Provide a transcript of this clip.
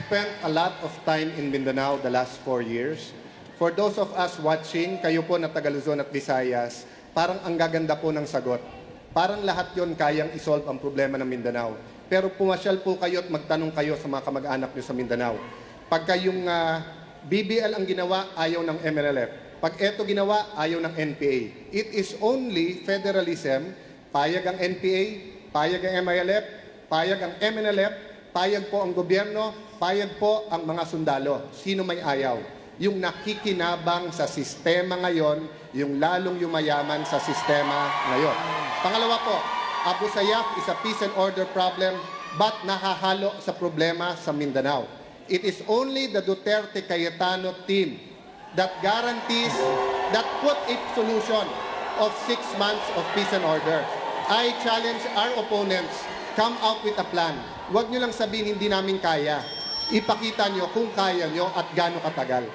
spent a lot of time in Mindanao the last 4 years. For those of us watching, kayo po na taga Luzon at Visayas, parang ang gaganda po ng sagot. Parang lahat yon kayang isolve ang problema ng Mindanao. Pero pumasyal po kayo at magtanong kayo sa mga kamag-anak nyo sa Mindanao. Pagka yung BBL ang ginawa, ayaw ng MNLF. Pag eto ginawa, ayaw ng NPA. It is only federalism, payag ang NPA, payag ang MILF, payag ang MNLF, payag po ang gobyerno, payag po ang mga sundalo. Sino may ayaw? Yung nakikinabang sa sistema ngayon, yung lalong yumayaman sa sistema ngayon. Pangalawa po, Abu Sayyaf is a peace and order problem but nahahalo sa problema sa Mindanao. It is only the Duterte Cayetano team that guarantees, that put a solution of 6 months of peace and order. I challenge our opponents, come out with a plan. Huwag nyo lang sabihin hindi namin kaya. Ipakita nyo kung kaya nyo at gaano katagal.